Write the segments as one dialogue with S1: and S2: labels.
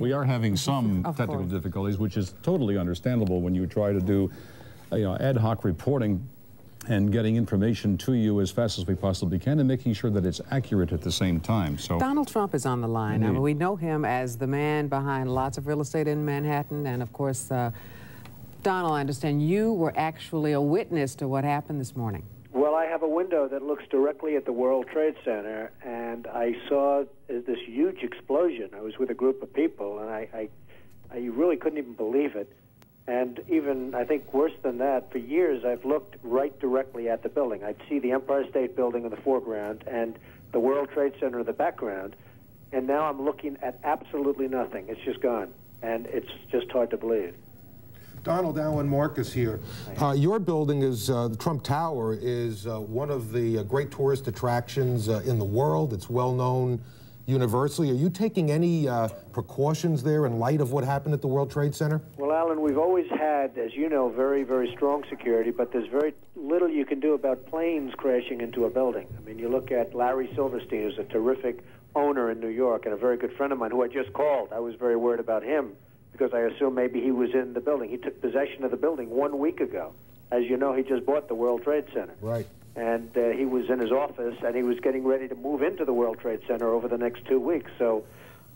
S1: We are having some technical difficulties, which is totally understandable when you try to do, ad hoc reporting and getting information to you as fast as we possibly can and making sure that it's accurate at the same time. So
S2: Donald Trump is on the line. I mean, we know him as the man behind lots of real estate in Manhattan, and of course, Donald, I understand you were actually a witness to what happened this morning.
S3: Well, I have a window that looks directly at the World Trade Center, and I saw this huge explosion. I was with a group of people, and I really couldn't even believe it. And even, I think, worse than that, for years I've looked right directly at the building. I'd see the Empire State Building in the foreground and the World Trade Center in the background, and now I'm looking at absolutely nothing. It's just gone, and it's just hard to believe.
S4: Donald, Alan Marcus here. Your building is, the Trump Tower, is one of the great tourist attractions in the world. It's well known universally. Are you taking any precautions there in light of what happened at the World Trade Center? Well,
S3: Alan, we've always had, as you know, very, very strong security, but there's very little you can do about planes crashing into a building. I mean, you look at Larry Silverstein, who's a terrific owner in New York and a very good friend of mine who I just called. I was very worried about him, because I assume maybe he was in the building. He took possession of the building 1 week ago. As you know, he just bought the World Trade Center.
S4: Right.
S3: And he was in his office, and he was getting ready to move into the World Trade Center over the next 2 weeks. So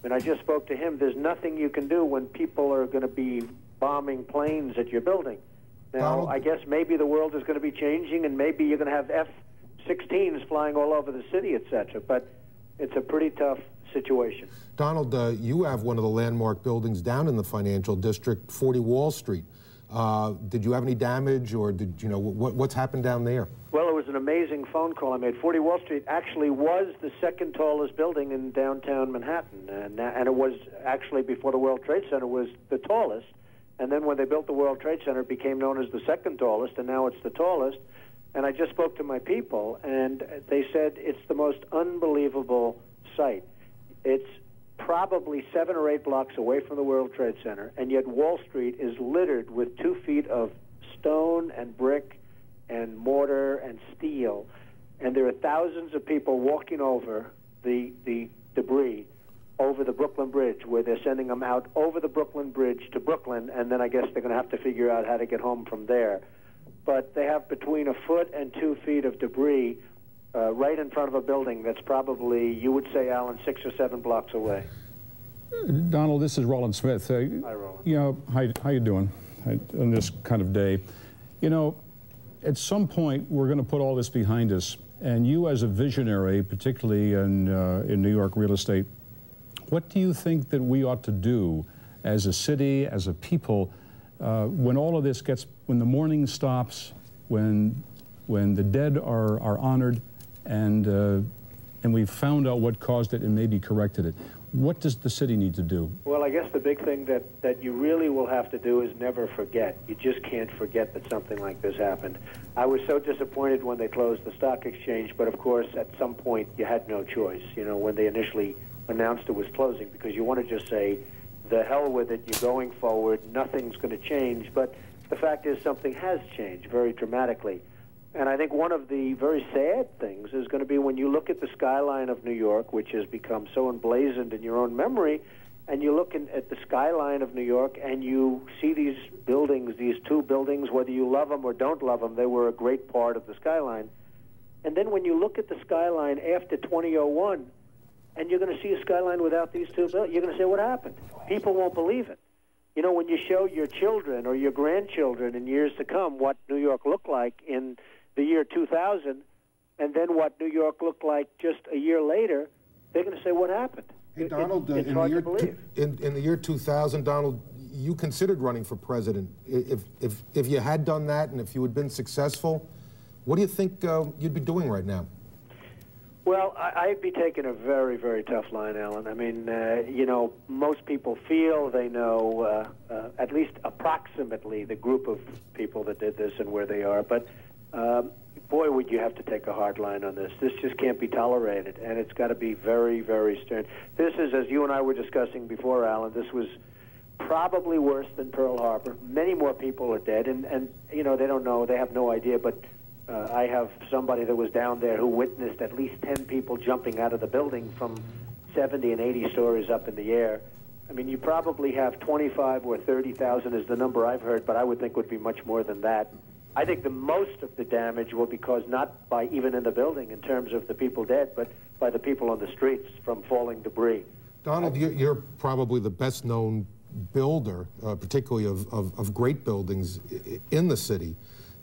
S3: when I just spoke to him, there's nothing you can do when people are going to be bombing planes at your building. Now, Donald, I guess maybe the world is going to be changing, and maybe you're going to have F-16s flying all over the city, etc. But it's a pretty tough situation.
S4: Donald, you have one of the landmark buildings down in the financial district, 40 Wall Street. Did you have any damage, or did you know what's happened down there?
S3: Well, it was an amazing phone call I made. 40 Wall Street actually was the second tallest building in downtown Manhattan, and it was actually, before the World Trade Center, was the tallest. And then when they built the World Trade Center, it became known as the second tallest, and now it's the tallest. And I just spoke to my people, and they said it's the most unbelievable sight. It's probably 7 or 8 blocks away from the World Trade Center, and yet Wall Street is littered with 2 feet of stone and brick and mortar and steel, and there are thousands of people walking over the debris over the Brooklyn Bridge, where they're sending them out over the Brooklyn Bridge to Brooklyn, and then I guess they're going to have to figure out how to get home from there. But they have between 1 foot and 2 feet of debris right in front of a building that's probably, you would say, Alan, 6 or 7 blocks away.
S1: Donald, this is Roland Smith.
S3: Hi, Roland.
S1: How you doing on this kind of day? At some point, we're going to put all this behind us, and you as a visionary, particularly in New York real estate, what do you think that we ought to do as a city, as a people, when all of this when the mourning stops, when the dead are honored, and we've found out what caused it and maybe corrected it? What does the city need to do? Well,
S3: I guess the big thing that you really will have to do is never forget. You just can't forget that something like this happened. I was so disappointed when they closed the stock exchange, but of course at some point you had no choice, when they initially announced it was closing, because you want to just say, the hell with it, you're going forward, nothing's going to change. But the fact is something has changed very dramatically. And I think one of the very sad things is going to be when you look at the skyline of New York, which has become so emblazoned in your own memory, and you look at the skyline of New York and you see these buildings, these 2 buildings, whether you love them or don't love them, they were a great part of the skyline. And then when you look at the skyline after 2001, and you're going to see a skyline without these 2 buildings, you're going to say, what happened? People won't believe it. When you show your children or your grandchildren in years to come what New York looked like in the year 2000, and then what New York looked like just a year later, they're going to say, what happened?
S4: Hey, Donald,
S3: it's hard to believe.
S4: In the year 2000, Donald, you considered running for president. If you had done that and if you had been successful, what do you think you'd be doing right now?
S3: Well, I'd be taking a very, very tough line, Alan. I mean, most people feel they know at least approximately the group of people that did this and where they are. But, boy, would you have to take a hard line on this. This just can't be tolerated, and it's got to be very, very stern. This is, as you and I were discussing before, Alan, this was probably worse than Pearl Harbor. Many more people are dead, and they don't know, they have no idea, but I have somebody that was down there who witnessed at least 10 people jumping out of the building from 70 and 80 stories up in the air. I mean, you probably have 25 or 30,000 is the number I've heard, but I would think would be much more than that. I think the most of the damage will be caused not by even in the building in terms of the people dead, but by the people on the streets from falling debris.
S4: Donald, you're probably the best known builder, particularly of great buildings in the city.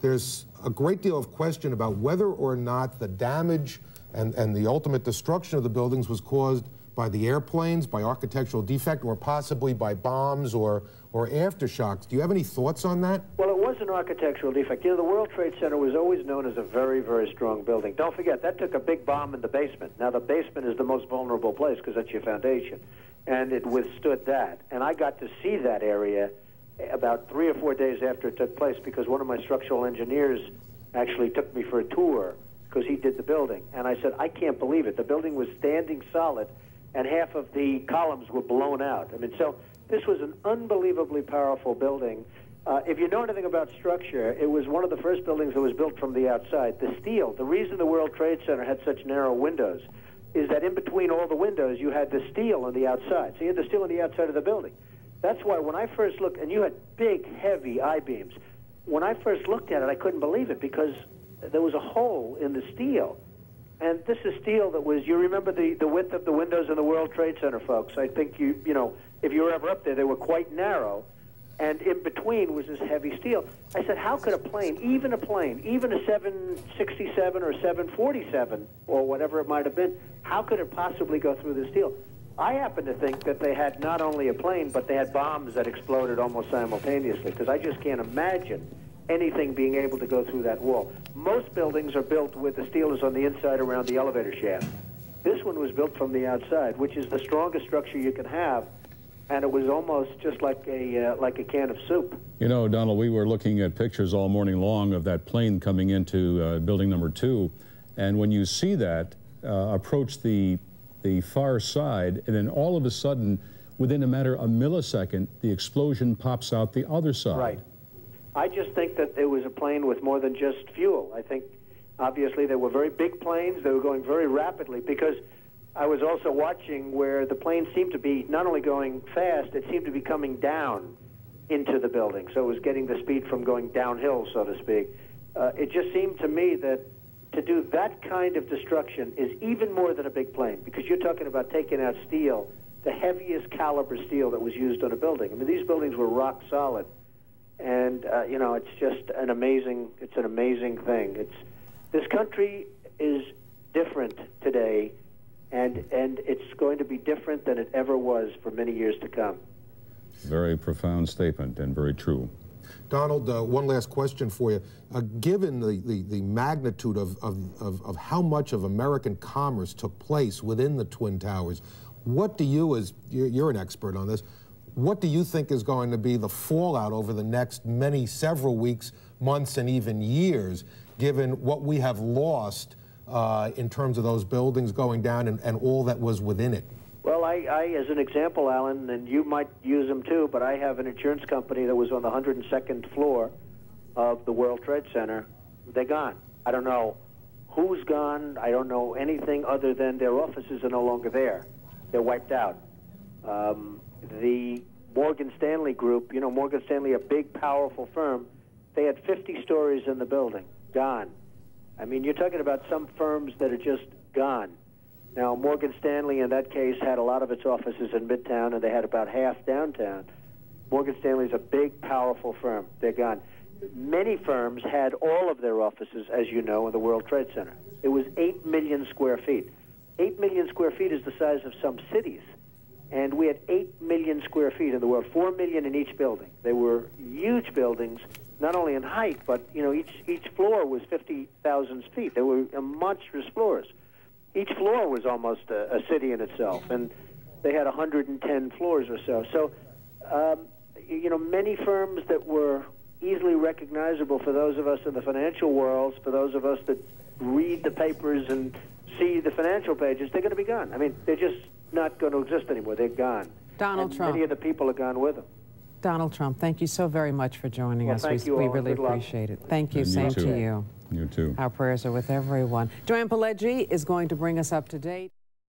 S4: There's a great deal of question about whether or not the damage and the ultimate destruction of the buildings was caused by the airplanes, by architectural defect, or possibly by bombs or aftershocks. Do you have any thoughts on that?
S3: Well, it was an architectural defect. You know, the World Trade Center was always known as a very, very strong building. Don't forget, that took a big bomb in the basement. Now, the basement is the most vulnerable place because that's your foundation, and it withstood that. And I got to see that area about 3 or 4 days after it took place because one of my structural engineers actually took me for a tour because he did the building. And I said, I can't believe it. The building was standing solid, and half of the columns were blown out. I mean, so this was an unbelievably powerful building. If you know anything about structure, it was one of the first buildings that was built from the outside. The steel, the reason the World Trade Center had such narrow windows is that in between all the windows, you had the steel on the outside. So you had the steel on the outside of the building. That's why when I first looked, and you had big, heavy I-beams, when I first looked at it, I couldn't believe it because there was a hole in the steel. And this is steel that was, you remember the width of the windows in the World Trade Center, folks. I think you know, if you were ever up there, they were quite narrow. And in between was this heavy steel. I said, how could a plane, even a 767 or 747 or whatever it might have been, how could it possibly go through the steel? I happen to think that they had not only a plane, but they had bombs that exploded almost simultaneously, because I just can't imagine anything being able to go through that wall. Most buildings are built with the steel is on the inside around the elevator shaft. This one was built from the outside, which is the strongest structure you can have, and it was almost just like a can of soup. You
S1: know, Donald, we were looking at pictures all morning long of that plane coming into building number 2, and when you see that approach the far side, and then all of a sudden, within a matter of a millisecond, the explosion pops out the other side.
S3: Right. I just think that it was a plane with more than just fuel. I think, obviously, they were very big planes. They were going very rapidly because I was also watching where the plane seemed to be not only going fast, it seemed to be coming down into the building. So it was getting the speed from going downhill, so to speak. It just seemed to me that to do that kind of destruction is even more than a big plane, because you're talking about taking out steel, the heaviest caliber steel that was used on a building. I mean, these buildings were rock solid. And, you know, it's just an amazing thing. This country is different today, and it's going to be different than it ever was for many years to come.
S1: Very profound statement and very true.
S4: Donald, one last question for you. Given the magnitude of how much of American commerce took place within the Twin Towers, what do you, as you're an expert on this, what do you think is going to be the fallout over the next several weeks, months, and even years, given what we have lost in terms of those buildings going down and all that was within it?
S3: Well, I, as an example, Alan, and you might use them too, but I have an insurance company that was on the 102nd floor of the World Trade Center. They're gone. I don't know who's gone. I don't know anything other than their offices are no longer there. They're wiped out. The Morgan Stanley Group, you know, Morgan Stanley, a big, powerful firm, they had 50 stories in the building, gone. I mean, you're talking about some firms that are just gone. Now, Morgan Stanley, in that case, had a lot of its offices in Midtown, and they had about half downtown. Morgan Stanley's a big, powerful firm. They're gone. Many firms had all of their offices, as you know, in the World Trade Center. It was 8 million square feet. 8 million square feet is the size of some cities. And we had 8 million square feet in the world, 4 million in each building. They were huge buildings, not only in height, but, you know, each floor was 50,000 feet. They were monstrous floors. Each floor was almost a city in itself, and they had 110 floors or so. So, you know, many firms that were easily recognizable for those of us in the financial worlds, for those of us that read the papers and see the financial pages, they're going to be gone. I mean, they're just not going to exist anymore. They're gone.
S2: Donald Trump.
S3: Many of the people are gone with them.
S2: Donald Trump, thank you so very much for joining us.
S3: Thank you all.
S2: We really appreciate it. Thank you.
S1: And
S2: Same
S1: you too.
S2: to you.
S1: You too.
S2: Our prayers are with everyone. Joanne Pileggi is going to bring us up to date.